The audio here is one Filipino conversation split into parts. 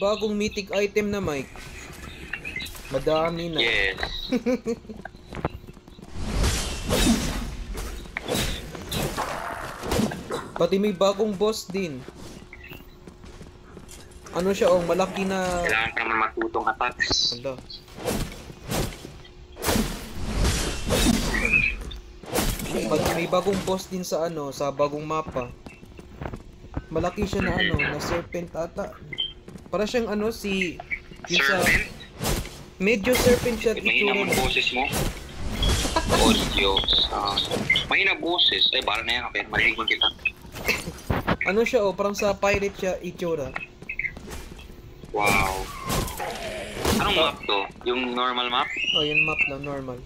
bagong mythic item na, Mike. Madami na. Yes. Pati may bagong boss din. Ano siya, oh, malaki na... Kailangan ka naman matutong attacks. Hala. Pati may bagong boss din sa ano, sa bagong mapa. Malaki siya na ano, na serpent ata. Para siyang ano, si... Yung Serpent? Medyo serpent siya. Mahina mo boses mo. Audio. Mahina boses. Ay, bala na yan. Okay, marinig mo kita. Ano siya, oh, parang sa pirate siya, itsura. Wow. Anong map to? Yung normal map? Oh, yung map lang, normal.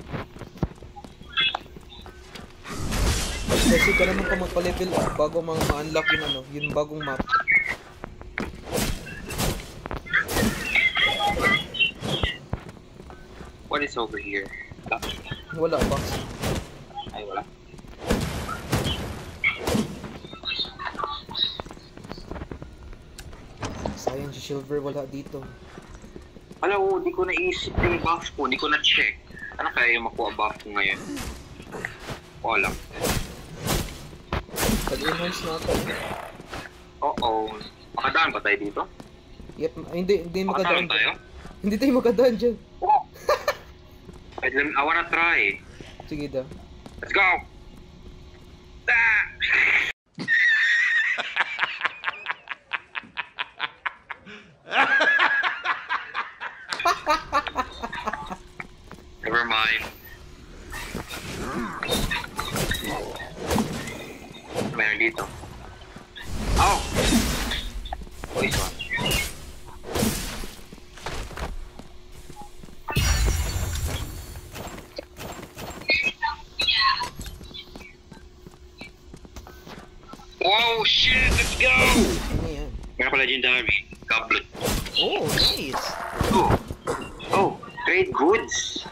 Kasi ka naman ka magpa-level up bago ma-unlock yung ano, yung bagong map. What is over here? Wala, box. Ay, wala. Sayang si Silver, wala dito. Hello, di ko naisip yung buff ko. Di ko na-check. Ano kaya yung makuha buff ko ngayon? Wala. Pag-enhance natin. Oo. Makadaan ba tayo dito? Yep, hindi makadaan Makadaan tayo? Hindi tayo makadaan dyan. Oh. I wanna try. Sige daw. Let's go! Ah! Never mind. Meron dito. Oh! Voice one. Wow, shit! Let's go! Ano yan? Meron pa legendary. Goblet. Oh, nice! Oh, trade goods.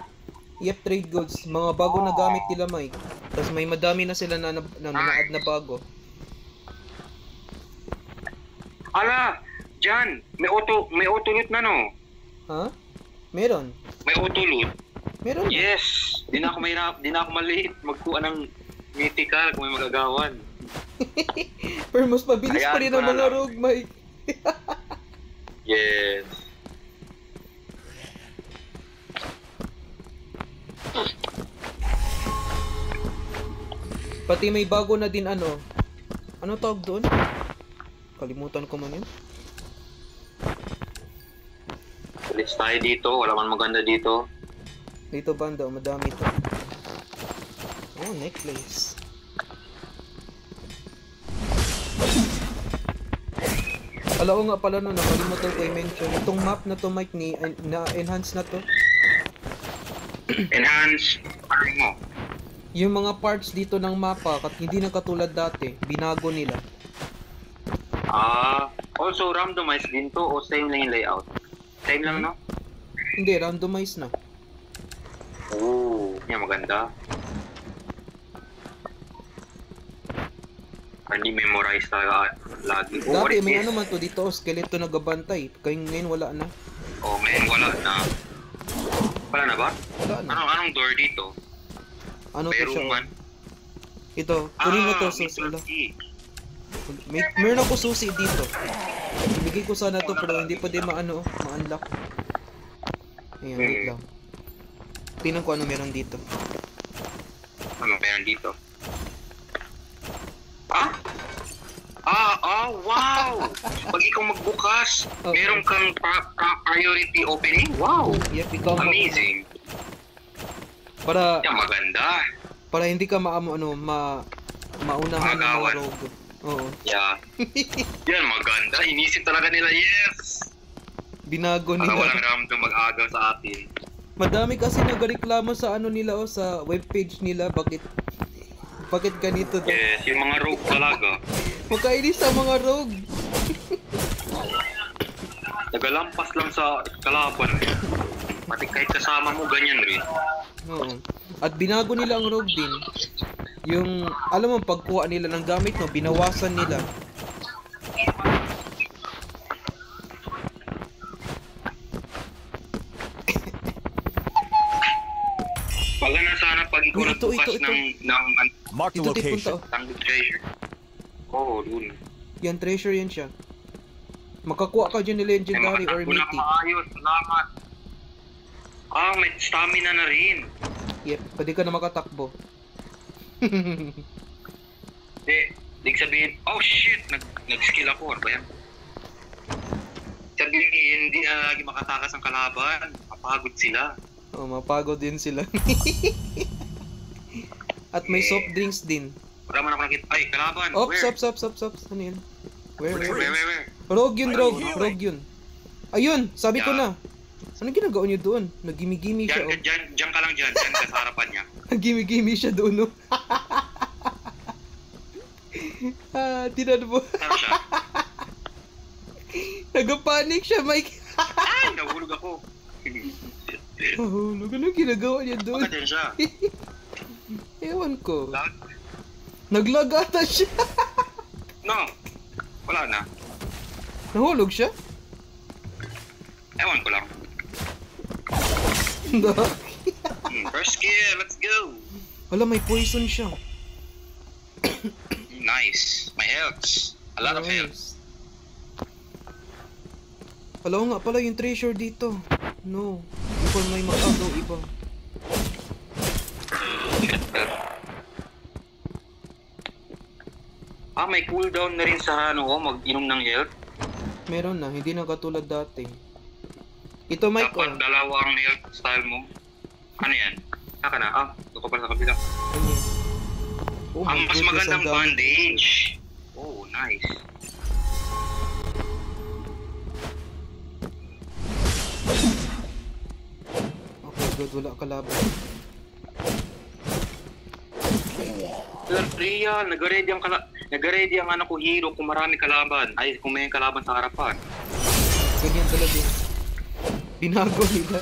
Yep, trade goods. Mga bago na gamit nila, Mike. Tapos may madami na sila na na-add na bago. Ala! Jan! May auto loot na, no? Ha? Meron. May auto loot. Meron. Yes! Di na ako maliit magkuha ng mythical kung may magagawan. Pero mas mabilis pa rin ang mga rogue, Mike. Yes. Pati may bago na din ano. Ano tawag doon? Kalimutan ko man yun. Alis tayo dito. Wala man maganda dito. Dito banda, madami to. Oh, necklace. Alam ko nga pala no, nakalimutan ko i-mention. Itong map na to, Mike, na-enhance na to. Enhance. Ano mo? Yung mga parts dito ng mapa, hindi na katulad dati. Binago nila. Also randomized din to o same lang yung layout? Same lang, no? Hindi, randomized na. Oo, yan maganda. Hindi memorize talaga lagi. Oh, Dati may ano man to dito, skeleto nagabantay. Kaya ngayon wala na. Oh, ngayon wala na. Wala na ba? Wala na. Anong door dito? Ano to siya? Man. Ito, kunin mo to, susi. Meron ako susi dito. Ibigay ko sana to pero hindi pa din ma-unlock. Ayan, wait lang. Tingnan ko ano meron dito. Ano meron dito? Wow! Pag ikaw magbukas, meron kang priority opening? Wow! Yep, ikaw amazing. Para yan, maganda. Para hindi ka maunahan ng mga rogue. Oo. Yeah. Yan, maganda. Inisip talaga nila, yes! Binago nila. Para walang random mag-agaw sa atin. Madami kasi nagreklamo sa ano nila sa webpage nila, bakit ganito to? Yes, yung mga rogue talaga. Magkainis sa mga rogue. Nagalampas lang sa kalaban. Pati kahit kasama mo, ganyan rin. Oo. At binago nila ang rogue din. Yung, alam mo, pagkuha nila ng gamit, no, binawasan nila. pag ikaw Uy, ito. nagbukas ng Mark the Ito, punta, location. oh. tanggol treasure. Oo, dun. Yan, treasure yan siya. Makakuha ka dyan ni legendary or makatakbo na mythic. maayos, salamat. May stamina na rin. Yep, pwede ka na makatakbo. Di sabihin, oh shit, nag-skill ako, ano ba yan? Sabihin, hindi na lagi makatakas ang kalaban, mapagod sila. Oh, mapagod din sila. At may soft drinks din. Wala man ako nakita, ay, kalaban, Ops, where? ops. Ano yan? Where? Where? Rogue yun. Ayun, sabi ko Yeah. na. Anong ginagawa niyo doon? Nagimi-gimi siya, oh. Diyan ka lang dyan ka sa harapan niya. Nagimi-gimi siya doon, oh. Tinan mo. Saan siya? Nagapanik siya, Mike. Ay, nahulog ako. Nahulog. Anong ginagawa niya doon? Bakit yan siya? Ewan ko. Lag? Naglag ata siya. No, wala na. Nahulog siya? Ewan ko lang. Hindi. First kill, let's go. Wala, may poison siya. Nice. My health. A lot of health. Alam nga pala yung treasure dito. No. Before may mag-agaw iba. May cooldown na rin sa mag-inom ng health. Meron na, hindi na katulad dati. Ito, Mike, Dapat dalawa ang health style mo. Ano yan? Saka na. Doon ka pala sa kabila. Ano yan? Oh my Ang mas goodness, magandang ang dami. bandage. Oh, nice. Okay, good. Wala kalaban. Real, nag-ready ang anak ko hero kung marami kalaban. Ay, kung may kalaban sa harapan. Ganyan talaga. Binago nila.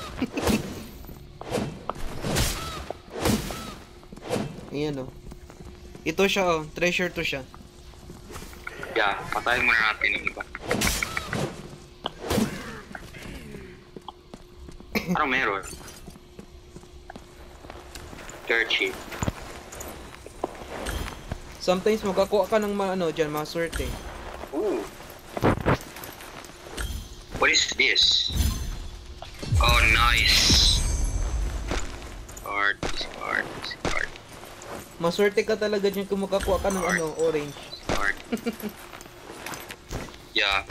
Ayan, oh. Ito siya, oh. Treasure to siya. Yeah, patayin muna natin yung iba. Ano meron? Dirt sheet. Sometimes makakuha ka ng dyan, maswerte. Ooh. What is this? Oh, nice. Card. Maswerte ka talaga dyan kung makakuha ka ng orange. Card. Yeah.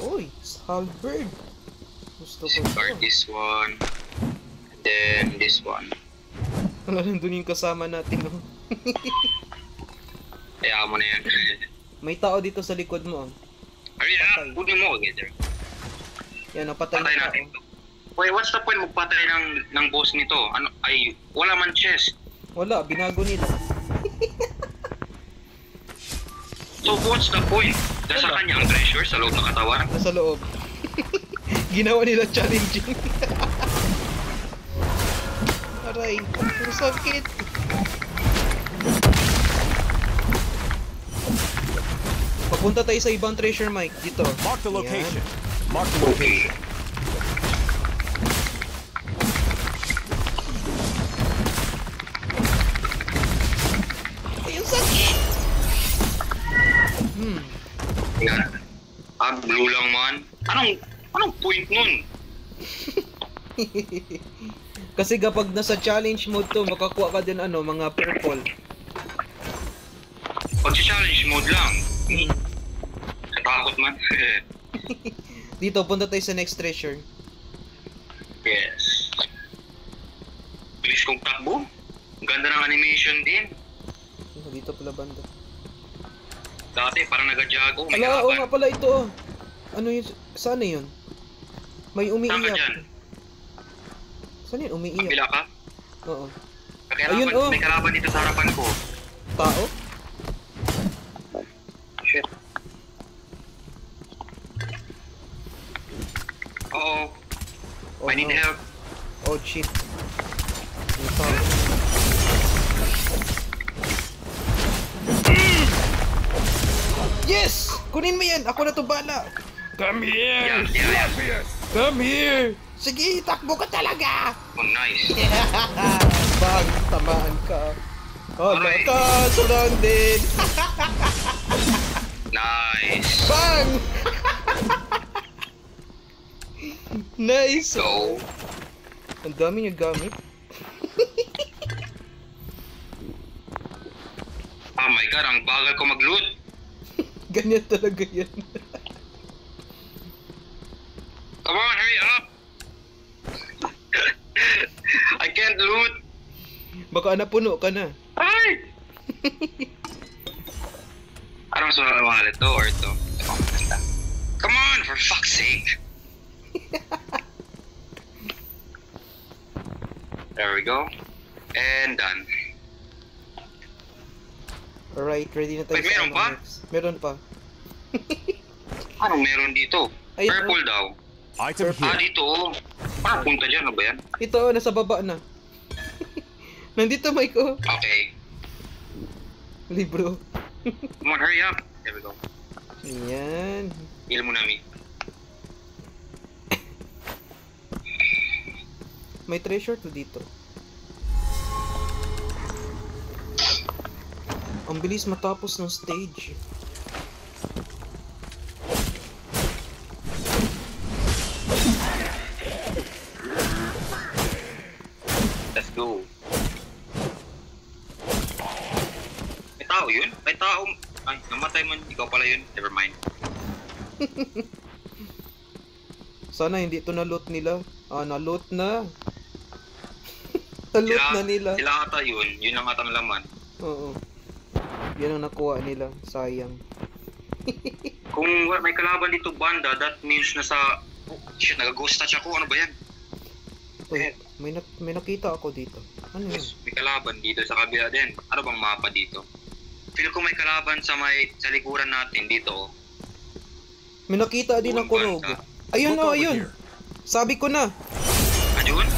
Uy, halberd. Gusto ko Card ito. this one. And then this one. Wala lang dun yung kasama natin, oh. Kaya mo na yan. May tao dito sa likod mo, oh. Hurry Patay. up. Kunin mo agad. Yan, oh, patay Patay na natin tao. to. Wait, what's the point magpatay ng boss nito? Wala man chest. Wala, binago nila. So what's the point? Nasa Wala. kanya ang treasure sa loob ng katawan? Nasa loob. Ginawa nila challenging. Aray, puro sakit. Papunta tayo sa ibang treasure, Mike. Dito. Mark the Ayan. location. Mark the location. Ay, ang sakit! Yan. Blue lang man. Anong point nun? Kasi kapag nasa challenge mode to, makakuha ka din mga purple. Pag challenge mode lang. Katakot man. Dito, punta tayo sa next treasure. Yes. Bilis kong takbo. Ang ganda ng animation din. Dito pala banda. Dati parang nag-jago. May Ala, oo kalaban. nga pala ito, oh. Ano yun? Saan na yun? May Saan ka umiiyak. dyan? Saan yun? Umiiyak. Kabila ka? Oo. Kailangan, Ayun, oh. may kalaban dito sa harapan ko. Tao? Shit. Oo. Oh, I need no. help. Oh, shit. May tao. Yes! Kunin mo yan! Ako na to bala! Come here! Yeah. Come here! Sige, takbo ka talaga! Oh, nice. Bang, tamaan ka. Oh, Aray. ka, surrounded. Nice. Bang! Nice. Go. Ang dami niya gamit. Oh my god, ang bagal ko mag-loot. Ganyan talaga yan. Come on, hurry up. I can't loot. Baka napuno ka na. Ay! Anong sa wallet to or to? Oh, ganda. Come on, for fuck's sake. There we go. And done. Alright, ready na tayo Wait, meron ano, pa? next. Meron pa. Anong meron dito? Ayun, Purple daw. Item Ah, here. dito. Parang punta dyan, ano ba yan? Ito, nasa baba na. Nandito, Mike, oh. Okay. Libro. Come on, hurry up. There we go. Ayan. Heal mo na, Mi. May treasure to dito. Ang bilis matapos ng stage. Let's go. May tao yun? May tao. Ay, namatay man. Ikaw pala yun. Never mind. Sana hindi to na-loot nila. Ah, na-loot na. Na-loot na nila. Sila ata yun. Yun ang ata ng laman. Oo. Yan ang nakuha nila. Sayang. Kung may kalaban dito banda, that means na sa... Oh, shit, nag-ghost touch ako. Ano ba yan? Uy, may nakita ako dito. Ano yun? Yes, may kalaban dito sa kabila din. Ano bang mapa dito? Feel ko may kalaban sa likuran natin dito. May nakita din ako, Rogue. Ayun Look na, over ayun. here. Sabi ko na. Ayun?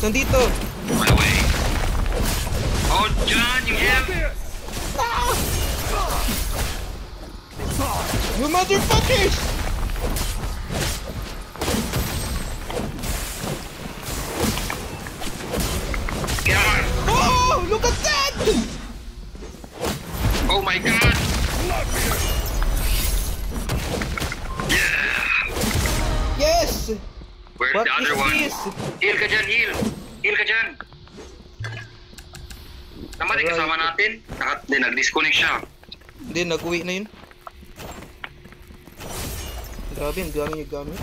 Nandito. By the way. Oh, John, you have... You motherfuckers! Get on! Oh, look at that! Oh my god! Yeah! Yes! Where's What the other is one? this? Heal ka dyan, heal! Heal ka dyan! Namatay Alright. kasama natin? Nag-disconnect siya. Hindi, nag-uwi na yun. Grabe, ang dami niya gamit.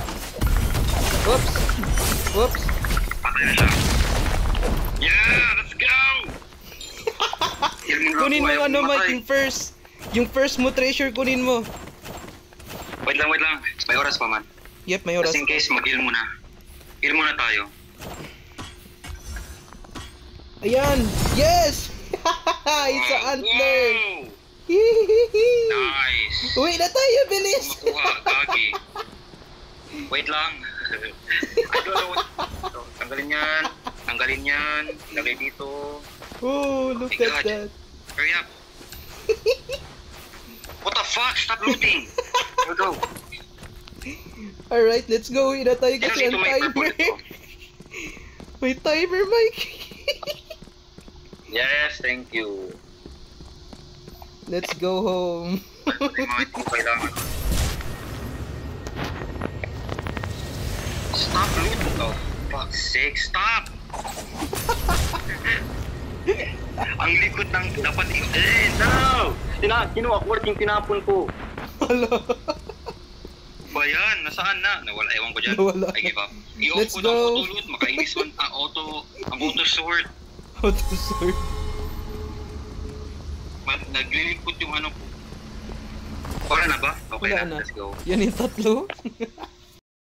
Whoops! Whoops! Patay na siya. Yeah! Let's go! Heal mo na ako, Kunin mo ayaw ano, ko Mike, mamatay. yung first mo treasure, kunin mo. Wait lang, wait lang. May oras pa man. Yep, may oras. Just in case, mag-heal muna. Heal muna tayo. Ayan! Yes! It's an antler! Wow! Hihihi! Nice! Uwi na tayo, bilis! Makuha, gagi. Wait lang. I don't know what... So, tanggalin yan. Tanggalin yan. Lagay dito. Oh, look My at God. that. Hurry up. What the fuck? Stop looting. Here we go. Alright, let's go. Uwi na tayo Sino kasi dito ang may timer. purple ito? May timer, Mike. Yes, thank you. Let's go home. May mga hindi kailangan. Stop looting. Oh, fuck's sake. Stop! Ang likod ng dapat no! Kinuha ko yung tinapon ko. Hala. Ba yan? Nasaan na? Nawala, ewan ko dyan. Nawala. I give up. I-off Let's ko ng go. auto loot. Makainis man ang auto sword. How to sort? Naglilipot yung ano ko. Wala na ba? Okay Wala na. na. Let's go. Yan yung tatlo.